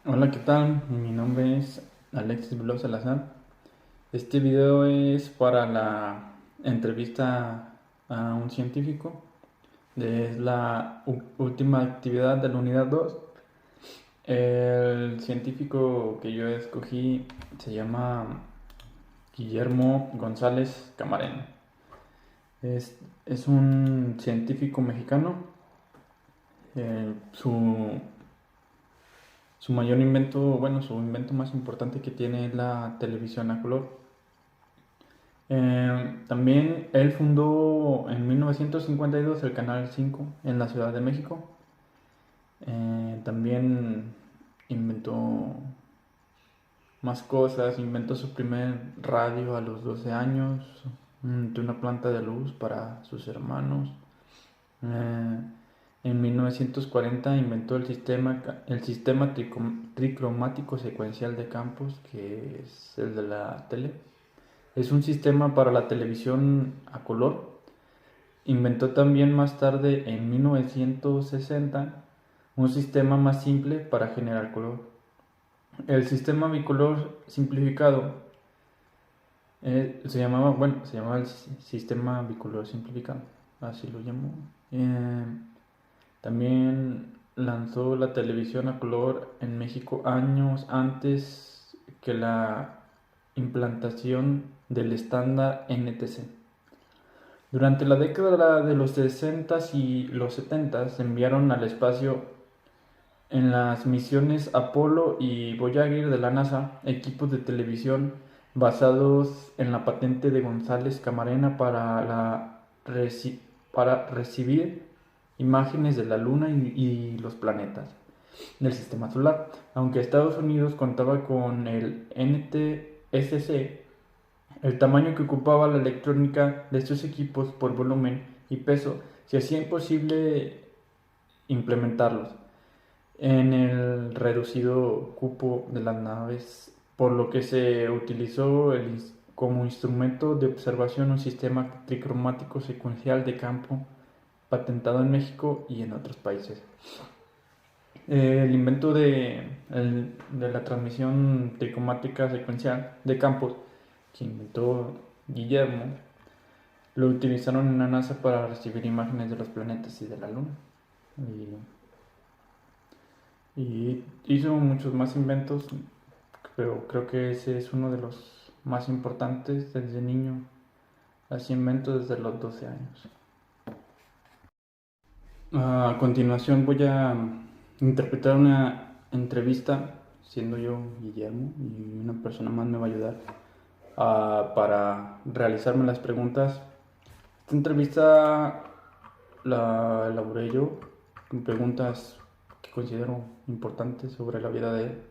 Hola, ¿qué tal? Mi nombre es Alexis Veloz Salazar. Este video es para la entrevista a un científico. Es la última actividad de la unidad 2. El científico que yo escogí se llama Guillermo González Camarena. Es un científico mexicano. Su mayor invento, bueno, su invento más importante que tiene es la televisión a color. También él fundó en 1952 el Canal 5 en la Ciudad de México. También inventó más cosas, inventó su primer radio a los 12 años, de una planta de luz para sus hermanos. Eh, en 1940 inventó el sistema tricromático secuencial de campos, que es el de la tele. Es un sistema para la televisión a color. Inventó también más tarde, en 1960, un sistema más simple para generar color. El sistema bicolor simplificado se llamaba el sistema bicolor simplificado, así lo llamó. Eh, También lanzó la televisión a color en México años antes que la implantación del estándar NTC. Durante la década de los 60 y los 70 se enviaron al espacio en las misiones Apolo y Voyager de la NASA equipos de televisión basados en la patente de González Camarena para recibir imágenes de la Luna y los planetas del sistema solar. Aunque Estados Unidos contaba con el NTSC, el tamaño que ocupaba la electrónica de estos equipos por volumen y peso se hacía imposible implementarlos en el reducido cupo de las naves, por lo que se utilizó como instrumento de observación un sistema tricromático secuencial de campo patentado en México y en otros países. El invento de la transmisión tricromática secuencial de campos que inventó Guillermo lo utilizaron en la NASA para recibir imágenes de los planetas y de la Luna. Y hizo muchos más inventos, pero creo que ese es uno de los más importantes. Desde niño hacía inventos desde los 12 años. A continuación voy a interpretar una entrevista, siendo yo Guillermo, y una persona más me va a ayudar para realizarme las preguntas. Esta entrevista la elaboré yo con preguntas que considero importantes sobre la vida de él.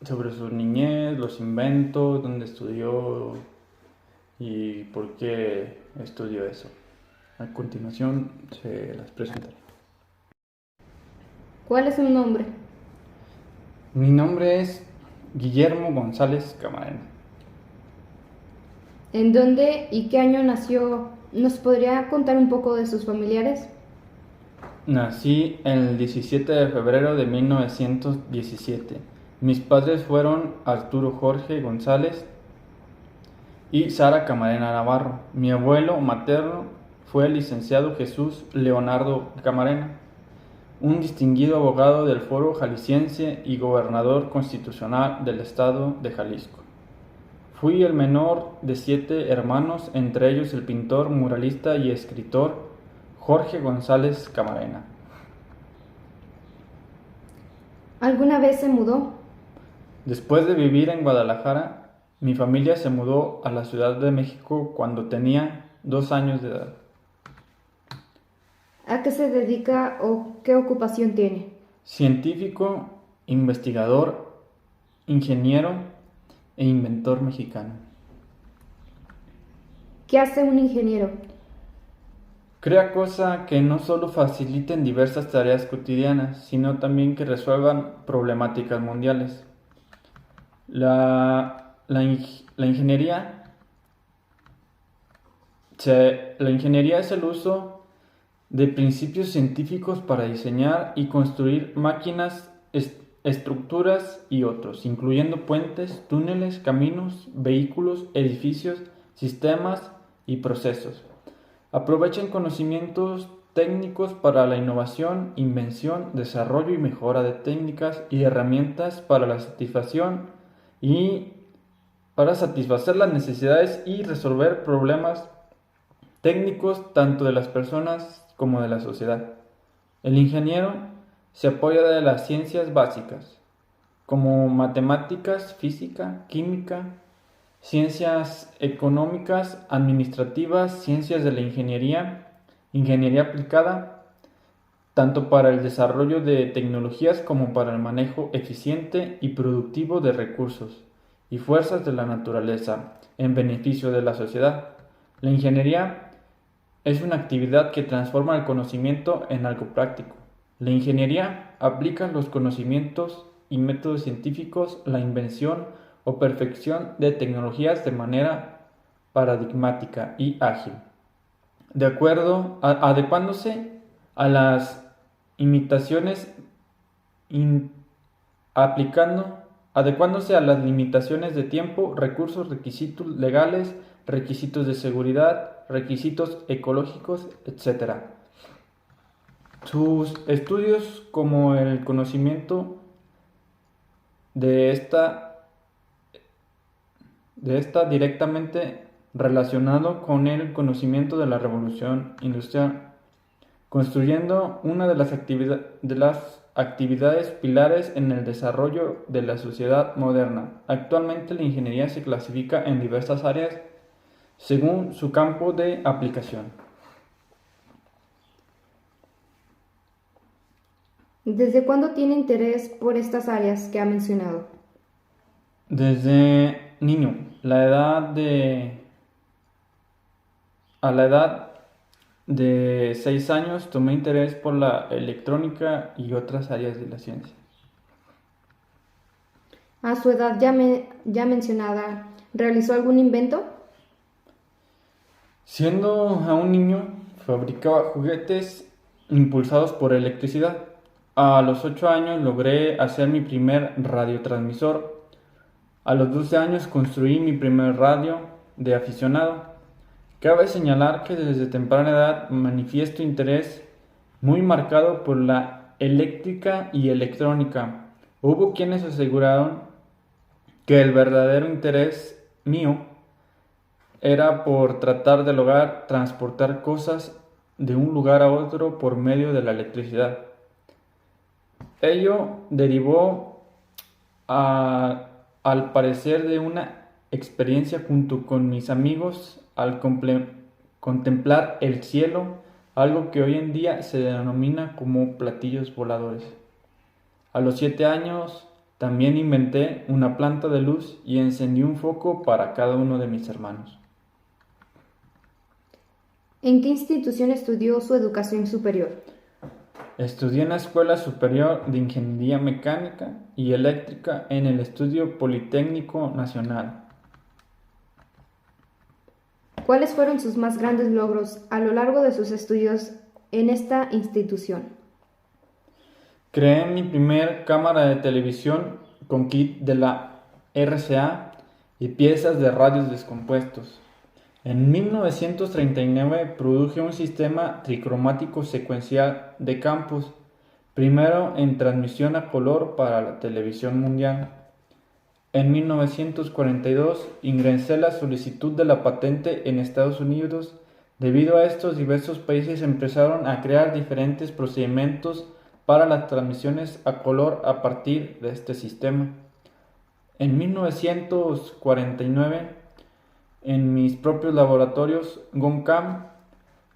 Sobre su niñez, los inventos, dónde estudió y por qué estudió eso. A continuación se las presentaré. ¿Cuál es su nombre? Mi nombre es Guillermo González Camarena. ¿En dónde y qué año nació? ¿Nos podría contar un poco de sus familiares? Nací el 17 de febrero de 1917. Mis padres fueron Arturo Jorge González y Sara Camarena Navarro. Mi abuelo materno fue el licenciado Jesús Leonardo Camarena, un distinguido abogado del Foro Jalisciense y gobernador constitucional del estado de Jalisco. Fui el menor de 7 hermanos, entre ellos el pintor, muralista y escritor Jorge González Camarena. ¿Alguna vez se mudó? Después de vivir en Guadalajara, mi familia se mudó a la Ciudad de México cuando tenía 2 años de edad. ¿A qué se dedica o qué ocupación tiene? Científico, investigador, ingeniero e inventor mexicano. ¿Qué hace un ingeniero? Crea cosas que no solo faciliten diversas tareas cotidianas, sino también que resuelvan problemáticas mundiales. La ingeniería es el uso de principios científicos para diseñar y construir máquinas, estructuras y otros, incluyendo puentes, túneles, caminos, vehículos, edificios, sistemas y procesos. Aprovechan conocimientos técnicos para la innovación, invención, desarrollo y mejora de técnicas y herramientas para la satisfacción y para satisfacer las necesidades y resolver problemas técnicos tanto de las personas como de la sociedad. El ingeniero se apoya de las ciencias básicas, como matemáticas, física, química, ciencias económicas, administrativas, ciencias de la ingeniería, ingeniería aplicada, tanto para el desarrollo de tecnologías como para el manejo eficiente y productivo de recursos y fuerzas de la naturaleza en beneficio de la sociedad. La ingeniería es una actividad que transforma el conocimiento en algo práctico. La ingeniería aplica los conocimientos y métodos científicos, la invención o perfección de tecnologías de manera paradigmática y ágil, adecuándose a las adecuándose a las limitaciones de tiempo, recursos, requisitos legales, requisitos de seguridad, requisitos ecológicos, etc. Sus estudios como el conocimiento de esta directamente relacionado con el conocimiento de la revolución industrial, construyendo una de las actividades pilares en el desarrollo de la sociedad moderna. Actualmente la ingeniería se clasifica en diversas áreas según su campo de aplicación. ¿Desde cuándo tiene interés por estas áreas que ha mencionado? Desde niño, a la edad de 6 años tomé interés por la electrónica y otras áreas de la ciencia. A su edad ya mencionada, ¿realizó algún invento? Siendo aún niño, fabricaba juguetes impulsados por electricidad. A los 8 años logré hacer mi primer radiotransmisor. A los 12 años construí mi primer radio de aficionado. Cabe señalar que desde temprana edad manifiesto interés muy marcado por la eléctrica y electrónica. Hubo quienes aseguraron que el verdadero interés mío era por tratar de lograr transportar cosas de un lugar a otro por medio de la electricidad. Ello derivó al parecer de una experiencia junto con mis amigos al contemplar el cielo, algo que hoy en día se denomina como platillos voladores. A los 7 años también inventé una planta de luz y encendí un foco para cada uno de mis hermanos. ¿En qué institución estudió su educación superior? Estudié en la Escuela Superior de Ingeniería Mecánica y Eléctrica en el Estudio Politécnico Nacional. ¿Cuáles fueron sus más grandes logros a lo largo de sus estudios en esta institución? Creé mi primer cámara de televisión con kit de la RCA y piezas de radios descompuestos. En 1939 produje un sistema tricromático secuencial de campos, primero en transmisión a color para la televisión mundial. En 1942 ingresé la solicitud de la patente en Estados Unidos. Debido a esto, diversos países empezaron a crear diferentes procedimientos para las transmisiones a color a partir de este sistema. En 1949, en mis propios laboratorios GONCAM,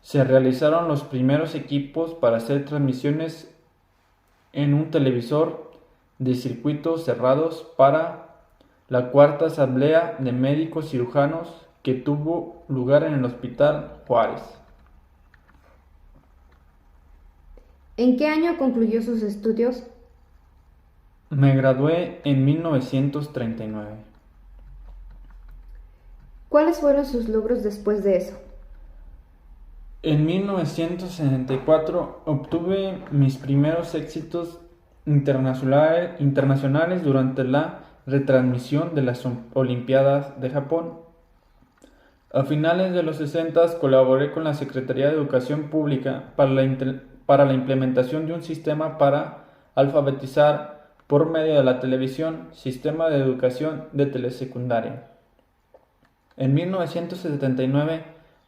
se realizaron los primeros equipos para hacer transmisiones en un televisor de circuitos cerrados para la cuarta asamblea de médicos cirujanos que tuvo lugar en el Hospital Juárez. ¿En qué año concluyó sus estudios? Me gradué en 1939. ¿Cuáles fueron sus logros después de eso? En 1964 obtuve mis primeros éxitos internacionales durante la retransmisión de las Olimpiadas de Japón. A finales de los 60 colaboré con la Secretaría de Educación Pública para la implementación de un sistema para alfabetizar por medio de la televisión, sistema de educación de telesecundaria. En 1979,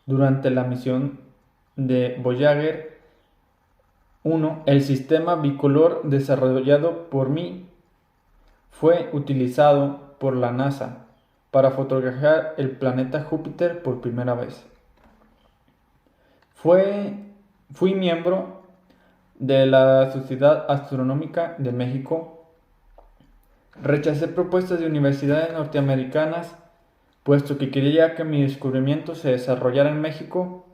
durante la misión de Voyager 1, el sistema bicolor desarrollado por mí fue utilizado por la NASA para fotografiar el planeta Júpiter por primera vez. Fui miembro de la Sociedad Astronómica de México. Rechacé propuestas de universidades norteamericanas, puesto que quería que mi descubrimiento se desarrollara en México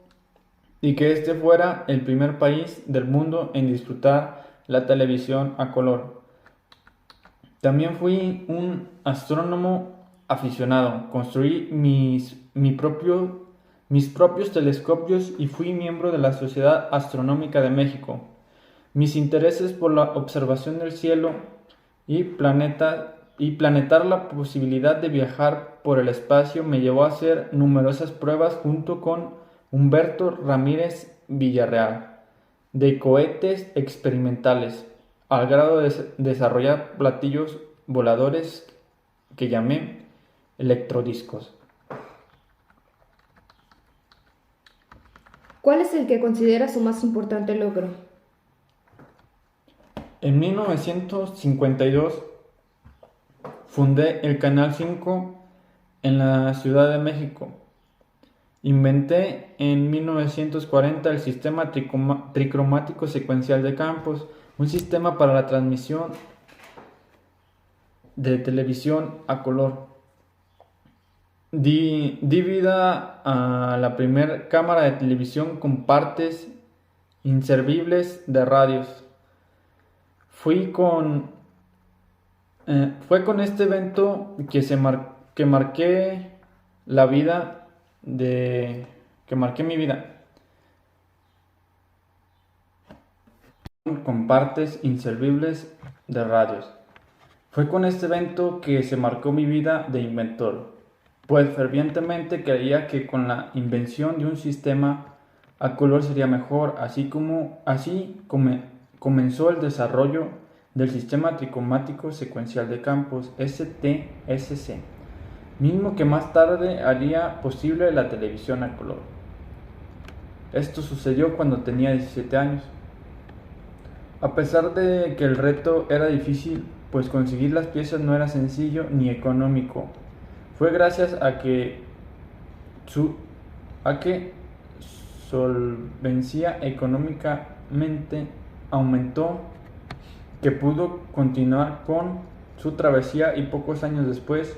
y que este fuera el primer país del mundo en disfrutar la televisión a color. También fui un astrónomo aficionado. Construí mis propios telescopios y fui miembro de la Sociedad Astronómica de México. Mis intereses por la observación del cielo y planetar la posibilidad de viajar por el espacio me llevó a hacer numerosas pruebas junto con Humberto Ramírez Villarreal de cohetes experimentales, al grado de desarrollar platillos voladores que llamé electrodiscos. ¿Cuál es el que considera su más importante logro? En 1952 fundé el Canal 5 en la Ciudad de México. Inventé en 1940 el sistema tricromático secuencial de campos, un sistema para la transmisión de televisión a color. Di vida a la primera cámara de televisión con partes inservibles de radios. Fue con este evento que marqué mi vida con partes inservibles de radios. Fue con este evento que se marcó mi vida de inventor, pues fervientemente creía que con la invención de un sistema a color sería mejor, comenzó el desarrollo del sistema tricromático secuencial de campos STSC, mismo que más tarde haría posible la televisión a color. Esto sucedió cuando tenía 17 años. A pesar de que el reto era difícil, pues conseguir las piezas no era sencillo ni económico, fue gracias a que solvencia económicamente aumentó que pudo continuar con su travesía y pocos años después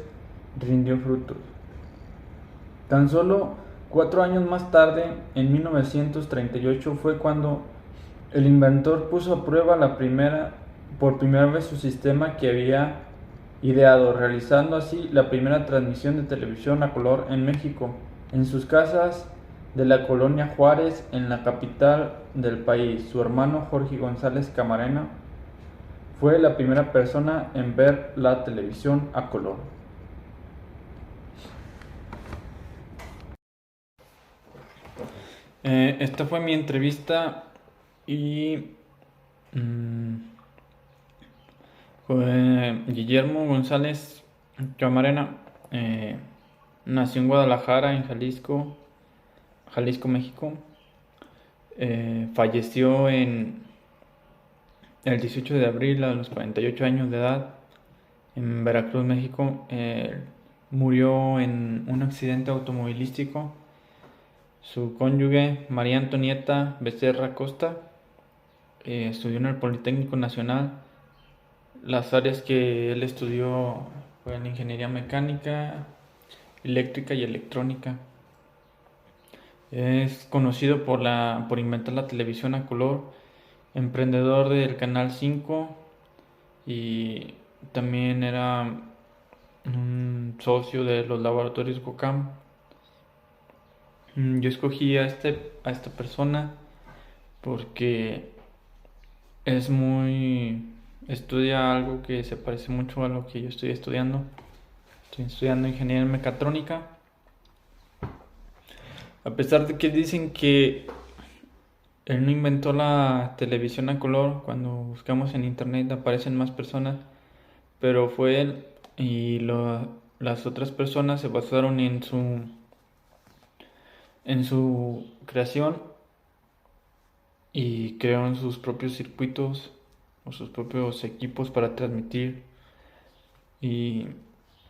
rindió frutos. Tan solo 4 años más tarde, en 1938, fue cuando el inventor puso a prueba por primera vez su sistema que había ideado, realizando así la primera transmisión de televisión a color en México, en sus casas de la colonia Juárez, en la capital del país. Su hermano Jorge González Camarena fue la primera persona en ver la televisión a color. Esta fue mi entrevista y Guillermo González Camarena nació en Guadalajara, en Jalisco, México. Falleció el 18 de abril a los 48 años de edad en Veracruz, México. Murió en un accidente automovilístico. Su cónyuge, María Antonieta Becerra Costa, estudió en el Politécnico Nacional. Las áreas que él estudió fueron ingeniería mecánica, eléctrica y electrónica. Es conocido por inventar la televisión a color, emprendedor del Canal 5 y también era un socio de los laboratorios GOCAM. Yo escogí a esta persona porque estudia algo que se parece mucho a lo que yo estoy estudiando. Estoy estudiando ingeniería en mecatrónica. A pesar de que dicen que él no inventó la televisión a color, cuando buscamos en internet aparecen más personas, pero fue él y las otras personas se basaron en su creación y crearon sus propios circuitos o sus propios equipos para transmitir. Y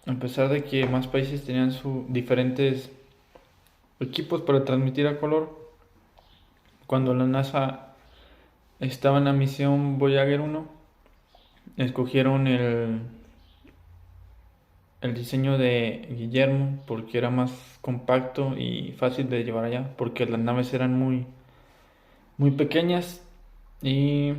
a pesar de que más países tenían sus diferentes equipos para transmitir a color, cuando la NASA estaba en la misión Voyager 1, escogieron el diseño de Guillermo porque era más compacto y fácil de llevar allá, porque las naves eran muy pequeñas y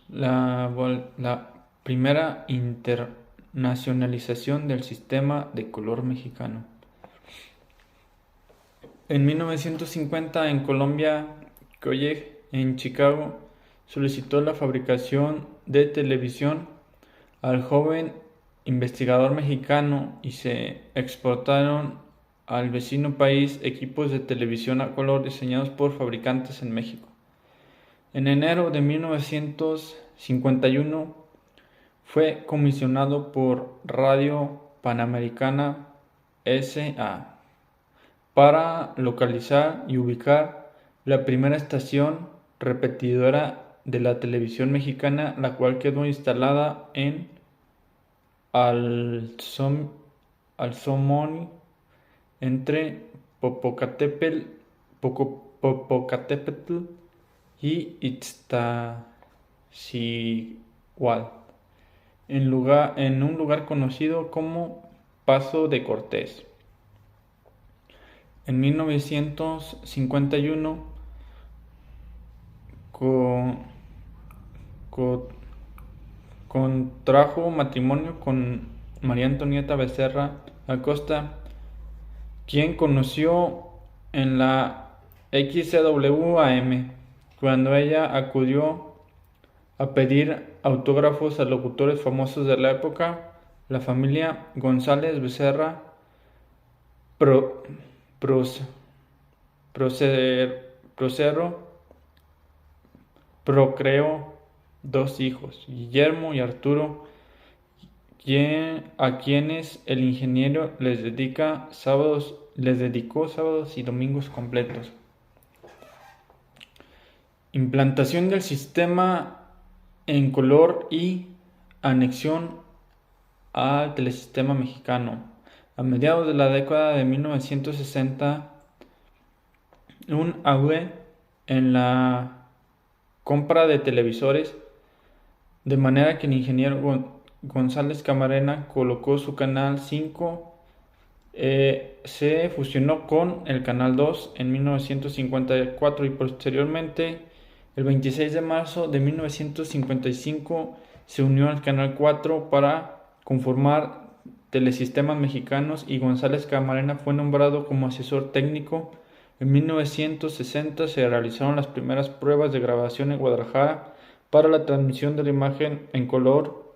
la primera internacionalización del sistema de color mexicano. En 1950 en Colombia, Koyeg en Chicago solicitó la fabricación de televisión al joven investigador mexicano y se exportaron al vecino país equipos de televisión a color diseñados por fabricantes en México. En enero de 1951 fue comisionado por Radio Panamericana S.A. para localizar y ubicar la primera estación repetidora de la televisión mexicana, la cual quedó instalada en Alzomoni, entre Popocatépetl y Iztaccíhuatl, en un lugar conocido como Paso de Cortés. En 1951 contrajo matrimonio con María Antonieta Becerra Acosta, quien conoció en la XCWAM cuando ella acudió a pedir autógrafos a locutores famosos de la época. La familia González Becerra procreó dos hijos, Guillermo y Arturo, a quienes el ingeniero les dedicó sábados y domingos completos. Implantación del sistema en color y anexión al telesistema mexicano. A mediados de la década de 1960, un auge en la compra de televisores, de manera que el ingeniero González Camarena colocó su canal 5, se fusionó con el canal 2 en 1954 y posteriormente, el 26 de marzo de 1955, se unió al canal 4 para conformar Telesistemas Mexicanos y González Camarena fue nombrado como asesor técnico. En 1960 se realizaron las primeras pruebas de grabación en Guadalajara para la transmisión de la imagen en color.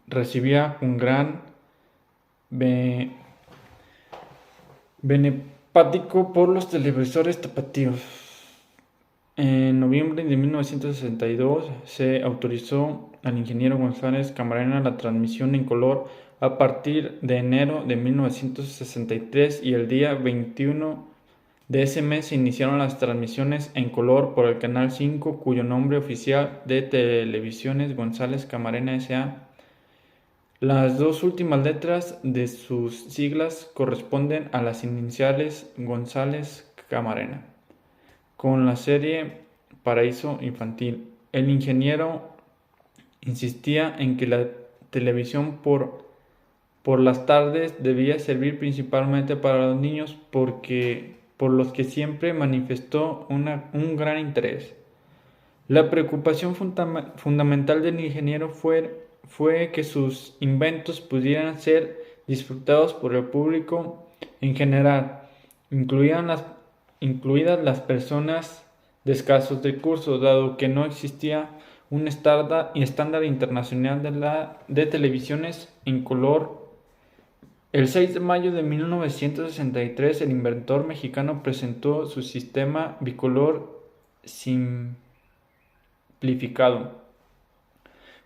Recibía un gran beneplácito por los televisores tapatíos. En noviembre de 1962 se autorizó al ingeniero González Camarena la transmisión en color a partir de enero de 1963 y el día 21 de ese mes se iniciaron las transmisiones en color por el canal 5, cuyo nombre oficial de Televisiones González Camarena S.A. Las dos últimas letras de sus siglas corresponden a las iniciales González Camarena. Con la serie Paraíso Infantil, el ingeniero insistía en que la televisión por las tardes debía servir principalmente para los niños por los que siempre manifestó un gran interés. La preocupación fundamental del ingeniero fue que sus inventos pudieran ser disfrutados por el público en general, incluidas las personas de escasos recursos, dado que no existía un estándar internacional de televisiones en color. El 6 de mayo de 1963, el inventor mexicano presentó su sistema bicolor simplificado.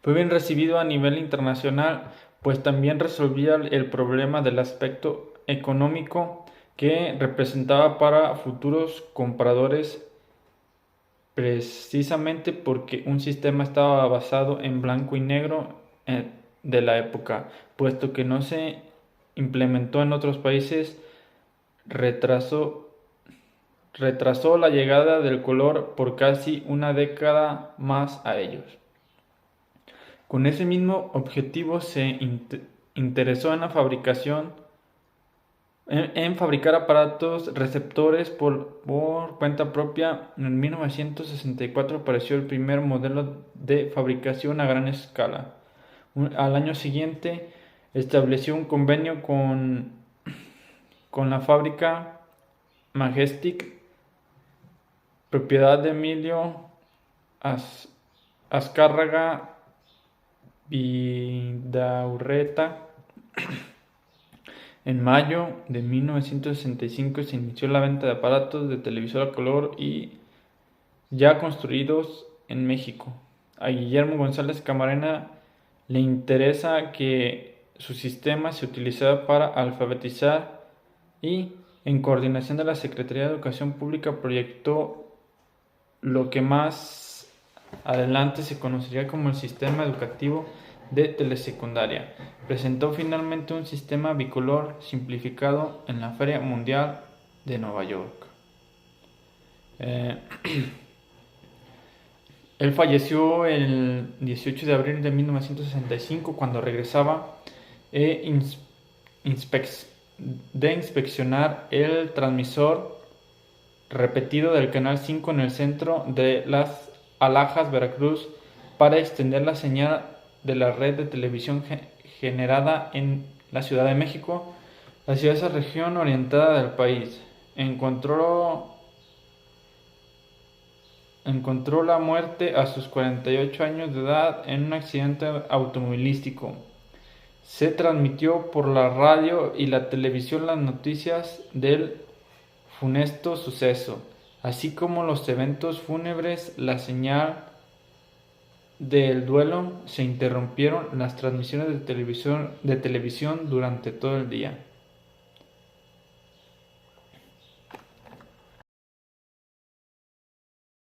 Fue bien recibido a nivel internacional, pues también resolvía el problema del aspecto económico que representaba para futuros compradores, precisamente porque un sistema estaba basado en blanco y negro de la época, puesto que no se implementó en otros países, retrasó la llegada del color por casi una década más a ellos. Con ese mismo objetivo se interesó en la fabricación, en fabricar aparatos receptores por cuenta propia. En 1964 apareció el primer modelo de fabricación a gran escala. Al año siguiente estableció un convenio con la fábrica Majestic, propiedad de Emilio Azcárraga Vidaurreta. En mayo de 1965 se inició la venta de aparatos de televisor a color y ya construidos en México. A Guillermo González Camarena le interesa que su sistema se utilizara para alfabetizar y, en coordinación de la Secretaría de Educación Pública, proyectó lo que más adelante se conocería como el Sistema Educativo de Telesecundaria. Presentó finalmente un sistema bicolor simplificado en la Feria Mundial de Nueva York. Él falleció el 18 de abril de 1965 cuando regresaba de inspeccionar el transmisor repetido del Canal 5 en el centro de Las Alhajas, Veracruz, para extender la señal de la red de televisión generada en la Ciudad de México hacia esa región orientada del país. Encontró la muerte a sus 48 años de edad en un accidente automovilístico. Se transmitió por la radio y la televisión las noticias del funesto suceso, así como los eventos fúnebres. La señal del duelo se interrumpieron las transmisiones de televisión durante todo el día.